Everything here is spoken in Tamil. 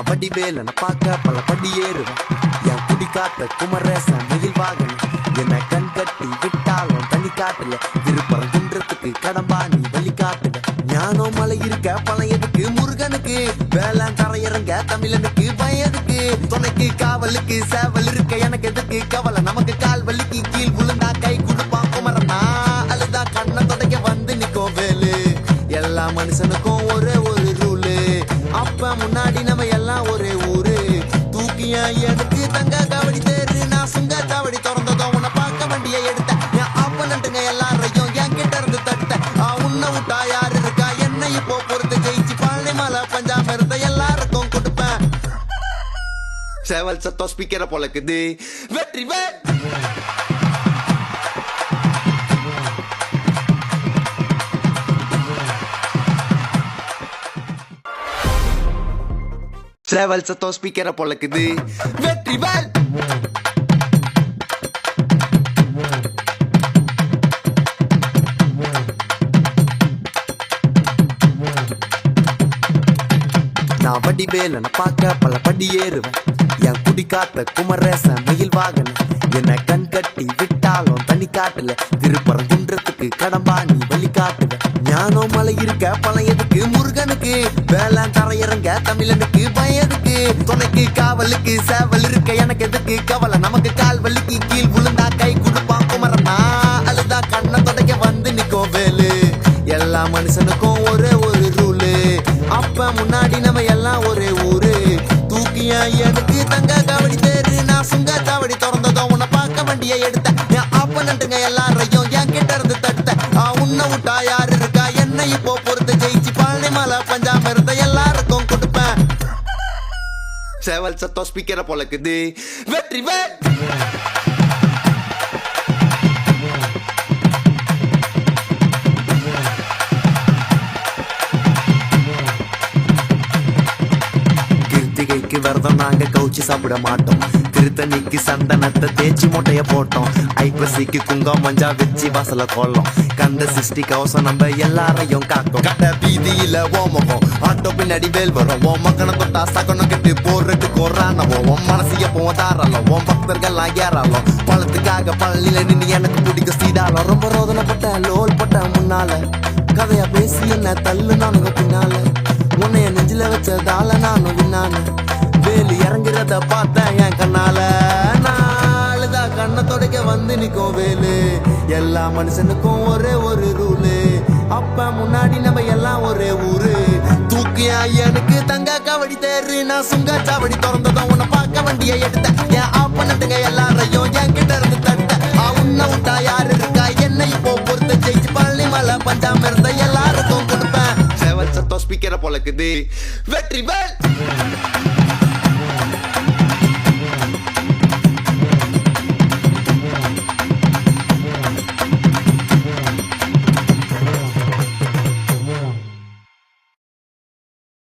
வடிவேலன பார்க்க பல படி ஏறுவேன். என் குடி காத்த குமரேசன் மயில் வாகனம் என்ன கண் கட்டி விட்டாலும் தனி காட்டுல திருப்பரம் குன்றத்துக்கு கடம்பா நீ வழி காட்டுல ஞானம் மலை இருக்க பழையதுக்கு முருகனுக்கு வேளாண் தரையிறங்க தமிழனுக்கு வயதுக்கு துணைக்கு காவலுக்கு சேவல் இருக்க எனக்கு எதுக்கு கவலை நமக்கு கால் வலிக்கு கீழ் விழுந்தா கை கொடுப்பான் குமரனா அழுதா கண்ணை தொடக்க வந்து நிக்கும் வேலு எல்லா மனுஷனுக்கும் ஒரே ஒரு ரூலு அப்ப முன்னாடி நம்ம எல்லாம் ஒரே ஊரு தூக்கிய எனக்கு தங்க காவடி தேரு நான் சுங்க காவடி திறந்ததும் உன்னை பார்க்க வண்டியை எடுத்த என் அப்பனட்டுங்க எல்லாரையும் என் கிட்ட இருந்து தட்ட உன்னை விட்டா யாரு இருக்கா என்ன இப்போ பொறுத்து ஜெயிச்சு பழனி மலை பஞ்சாம இருந்த எல்லாருக்கும் கொடுப்பேன் சேவல் சத்தம் ஸ்பீக்கரை பொழக்குது வெற்றி சேவல் சத்தம் ஸ்பீக்கரை பொழக்குது வெற்றிவேல் நான் வடிவேலன பார்க்க பல படி ஏறுவேன். என் குடி காத்த குமரேசன் மயில் வாகனம் என்ன கண் கட்டி விட்டாலும் தனி காட்டுல திருப்பரம் குன்றத்துக்கு கடம்பா நீ வழி காட்டுவ ஞானம் மலை இருக்க பழையதுக்கு முருகனுக்கு வேளாண் தரையிறங்க தமிழனுக்கு வயதுக்கு துணைக்கு காவலுக்கு சேவல் இருக்க எனக்கு எதுக்கு கவலை நமக்கு கால் வலிக்கு கீழ் விழுந்தா கை கொடுப்பான் குமரனா அழுதா கண்ணை தொடக்க வந்து நிக்கும் வேலு எல்லா மனுஷனுக்கும் ஒரே ஒரு ரூலு அப்ப முன்னாடி நம்ம எல்லாம் ஒரே ஊரு தூக்கிய எனக்கு தங்க காவடி தேரு நான் சுங்க காவடி திறந்ததும் உன்னை பார்க்க வண்டியை எடுத்த என் அப்பனட்டுங்க எல்லாரையும் என் கிட்ட இருந்து தட்ட உன்னை விட்டா யாரு இருக்கா என்ன இப்போ பொறுத்து ஜெயிச்சு பழனி மலை பஞ்சாம இருந்த எல்லாருக்கும் கொடுப்பேன் சேவல் சத்தம் ஸ்பீக்கரை பொழக்குது வெற்றிவேல் விரதம் நாங்க கவுச்சி சாப்பிட மாட்டோம் திருத்தணிக்கு சந்தனத்தை தேய்ச்சி மூட்டைய போட்டோம் ஐப்பசிக்கு குங்கம் மஞ்சா வச்சு வாசல கொள்ளோம் கந்த சிருஷ்டி கவசம் நம்ம எல்லாரையும் காக்கும் கட்ட வீதியில ஓமகம் ஆட்டோ பின்னாடி வேல் வரும் ஓ மக்கனை தொட்டா சகனம் கட்டு போடுறதுக்கு கொறானவோ உன் மனசு எப்பவும் தாராளம் உன் பக்தர்கள் ஏறாலும் பழத்துக்காக பழனில நின்று எனக்கு பிடிக்க சீதாலும் ரொம்ப ரோதனைப்பட்ட லோல் பட்ட முன்னால கதையா பேசி என்ன தள்ளு நானுங்க பின்னால உன்னைய நெஞ்சில வச்சதால நானும் விண்ணானு வேலு இறங்குறத பார்த்தேன் என் கண்ணால நாளுதா கண்ணை தொடக்க வந்து நிக்கும் வேலு எல்லா மனுஷனுக்கும் ஒரே ஒரு ரூலு அப்ப முன்னாடி நம்ம எல்லாம் ஒரே ஊரு தூக்கியா எனக்கு தங்க காவடி தேரு நான் சுங்க சாவடி திறந்ததும் உன்னை பார்க்க வண்டியை எடுத்த என் அப்பனட்டுங்க எல்லாரையும் என் கிட்ட இருந்து தட்ட உன்னை விட்டா யாரு இருக்கா என்ன இப்போ பொறுத்த ஜெயிச்சு பழனி மலை பஞ்சாம இருந்த எல்லாருக்கும் கொடுப்பேன் சேவல் சத்தம் ஸ்பீக்கரை பொழக்குது வெற்றிவேல்